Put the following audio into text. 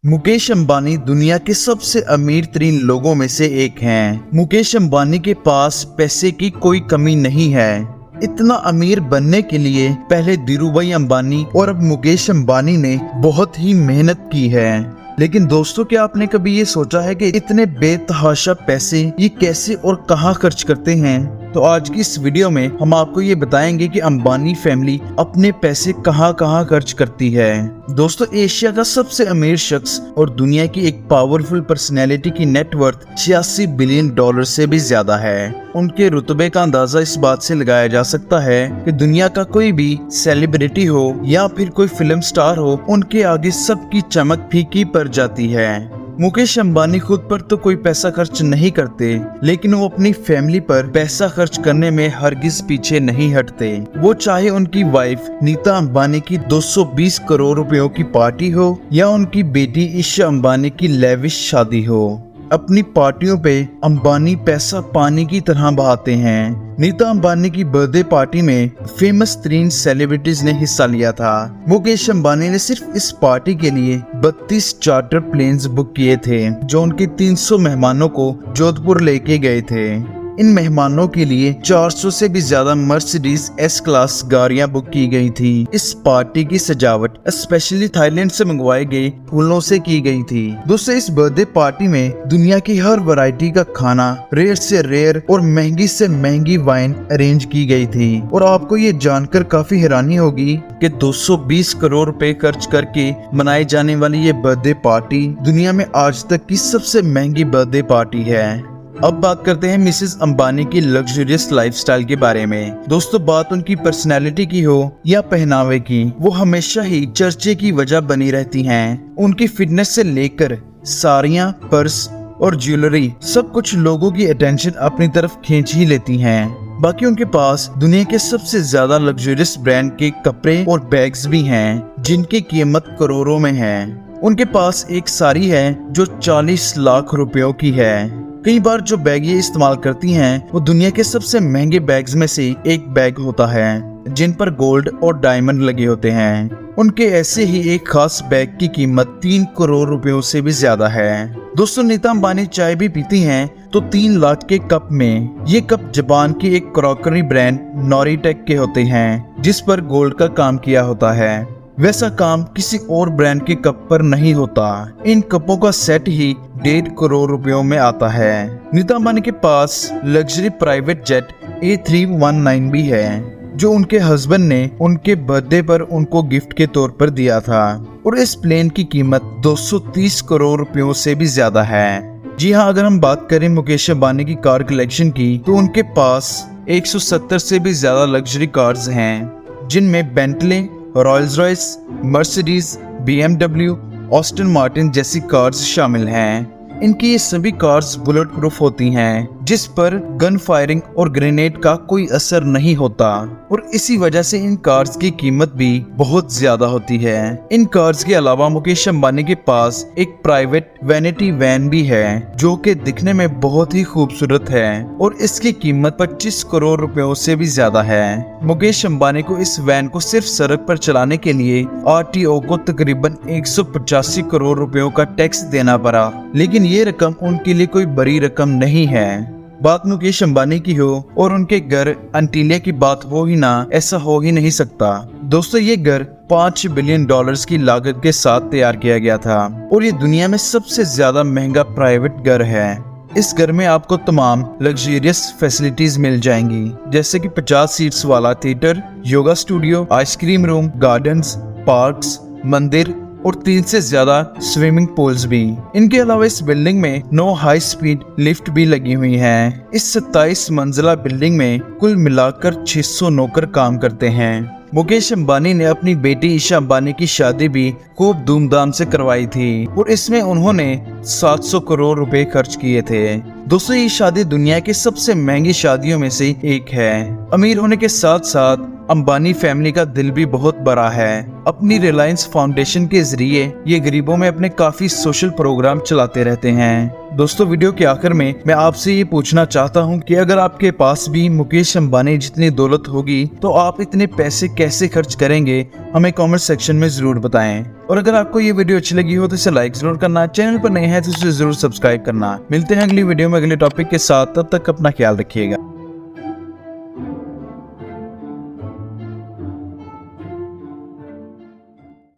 मुकेश अंबानी दुनिया के सबसे अमीर तरीन लोगों में से एक हैं। मुकेश अंबानी के पास पैसे की कोई कमी नहीं है। इतना अमीर बनने के लिए पहले धीरूभाई अंबानी और अब मुकेश अंबानी ने बहुत ही मेहनत की है। लेकिन दोस्तों, क्या आपने कभी ये सोचा है कि इतने बेतहाशा पैसे ये कैसे और कहां खर्च करते हैं? तो आज की इस वीडियो में हम आपको ये बताएंगे कि अंबानी फैमिली अपने पैसे कहां कहां खर्च करती है। दोस्तों, एशिया का सबसे अमीर शख्स और दुनिया की एक पावरफुल पर्सनैलिटी की नेटवर्थ 86 बिलियन डॉलर से भी ज्यादा है। उनके रुतबे का अंदाजा इस बात से लगाया जा सकता है कि दुनिया का कोई भी सेलिब्रिटी हो या फिर कोई फिल्म स्टार हो, उनके आगे सबकी चमक फीकी पड़ जाती है। मुकेश अंबानी खुद पर तो कोई पैसा खर्च नहीं करते, लेकिन वो अपनी फैमिली पर पैसा खर्च करने में हरगिज पीछे नहीं हटते। वो चाहे उनकी वाइफ नीता अंबानी की 220 करोड़ रुपयों की पार्टी हो या उनकी बेटी ईशा अंबानी की लेविश शादी हो, अपनी पार्टियों पे अंबानी पैसा पानी की तरह बहाते हैं। नीता अंबानी की बर्थडे पार्टी में फेमस तरीन सेलिब्रिटीज ने हिस्सा लिया था। मुकेश अंबानी ने सिर्फ इस पार्टी के लिए 32 चार्टर प्लेन्स बुक किए थे, जो उनके 300 मेहमानों को जोधपुर लेके गए थे। इन मेहमानों के लिए 400 से भी ज्यादा मर्सिडीज एस क्लास गाड़ियां बुक की गई थी। इस पार्टी की सजावट स्पेशली थाईलैंड से मंगवाए गए फूलों से की गई थी। दोस्तों, इस बर्थडे पार्टी में दुनिया की हर वैरायटी का खाना, रेयर से रेयर और महंगी से महंगी वाइन अरेंज की गई थी। और आपको ये जानकर काफी हैरानी होगी कि 220 करोड़ रुपए खर्च करके मनाई जाने वाली ये बर्थडे पार्टी दुनिया में आज तक की सबसे महंगी बर्थडे पार्टी है। अब बात करते हैं मिसेस अंबानी की लग्जरियस लाइफस्टाइल के बारे में। दोस्तों, बात उनकी पर्सनैलिटी की हो या पहनावे की, वो हमेशा ही चर्चे की वजह बनी रहती हैं। उनकी फिटनेस से लेकर साड़ियाँ, पर्स और ज्वेलरी सब कुछ लोगों की अटेंशन अपनी तरफ खींच ही लेती हैं। बाकी उनके पास दुनिया के सबसे ज्यादा लग्जरियस ब्रांड के कपड़े और बैग्स भी हैं, जिनकी कीमत करोड़ों में है। उनके पास एक साड़ी है जो 40 लाख रुपयों की है। कई बार जो बैग ये इस्तेमाल करती हैं, वो दुनिया के सबसे महंगे बैग्स में से एक बैग होता है, जिन पर गोल्ड और डायमंड लगे होते हैं। उनके ऐसे ही एक खास बैग की कीमत 3 करोड़ रुपयों से भी ज्यादा है। दोस्तों, नीता अंबानी चाय भी पीती हैं तो 3 लाख के कप में। ये कप जापान की एक क्रॉकरी ब्रांड नॉरिटेक के होते हैं, जिस पर गोल्ड का काम किया होता है। वैसा काम किसी और ब्रांड के कप पर नहीं होता। इन कपों का सेट ही 1.5 करोड़ रुपयों में आता है। नीता अंबानी के पास लग्जरी प्राइवेट जेट A319 भी है, जो उनके हस्बैंड ने उनके बर्थडे पर उनको गिफ्ट के तौर पर दिया था। और इस प्लेन की कीमत 230 करोड़ रुपयों से भी ज्यादा है। जी हाँ, अगर हम बात करें मुकेश अंबानी की कार कलेक्शन की, तो उनके पास 170 से भी ज्यादा लग्जरी कार्स हैं, जिनमें Bentley, Royals Royce, Mercedes, BMW, Austin Martin जैसी कार्स शामिल हैं। इनकी ये सभी कार्स बुलेट प्रूफ होती हैं, जिस पर गन फायरिंग और ग्रेनेड का कोई असर नहीं होता। और इसी वजह से इन कार्स की कीमत भी बहुत ज्यादा होती है। इन कार्स के अलावा मुकेश अंबानी के पास एक प्राइवेट वैनिटी वैन भी है, जो कि दिखने में बहुत ही खूबसूरत है और इसकी कीमत 25 करोड़ रुपयों से भी ज्यादा है। मुकेश अंबानी को इस वैन को सिर्फ सड़क पर चलाने के लिए RTO को तकरीबन 185 करोड़ रुपयों का टैक्स देना पड़ा, लेकिन ये रकम उनके लिए कोई बड़ी रकम नहीं है। बात मुकेश अंबानी की हो और उनके घर अंटिलिया की बात हो ही ना, ऐसा हो ही नहीं सकता। दोस्तों, ये घर 5 बिलियन डॉलर्स की लागत के साथ तैयार किया गया था और ये दुनिया में सबसे ज्यादा महंगा प्राइवेट घर है। इस घर में आपको तमाम लग्जरियस फैसिलिटीज मिल जाएंगी, जैसे कि 50 सीट्स वाला theatre, yoga studio, ice cream room, gardens, parks, मंदिर और 3 से ज्यादा स्विमिंग पूल्स भी। इनके अलावा इस बिल्डिंग में 9 हाई स्पीड लिफ्ट भी लगी हुई हैं। इस 27 मंजिला बिल्डिंग में कुल मिलाकर 600 नौकर काम करते हैं। मुकेश अंबानी ने अपनी बेटी ईशा अंबानी की शादी भी खूब धूमधाम से करवाई थी और इसमें उन्होंने 700 करोड़ रुपए खर्च किए थे। दोस्तों, ये शादी दुनिया की सबसे महंगी शादियों में से एक है। अमीर होने के साथ साथ अंबानी फैमिली का दिल भी बहुत बड़ा है। अपनी रिलायंस फाउंडेशन के जरिए ये गरीबों में अपने काफी सोशल प्रोग्राम चलाते रहते हैं। दोस्तों, वीडियो के आखिर में मैं आपसे ये पूछना चाहता हूँ कि अगर आपके पास भी मुकेश अंबानी जितनी दौलत होगी, तो आप इतने पैसे कैसे खर्च करेंगे? हमें कमेंट सेक्शन में जरूर बताएं। और अगर आपको ये वीडियो अच्छी लगी हो तो इसे लाइक जरूर करना, चैनल पर नए हैं तो इसे जरूर सब्सक्राइब करना। मिलते हैं अगली वीडियो में अगले टॉपिक के साथ, तब तक अपना ख्याल रखिएगा।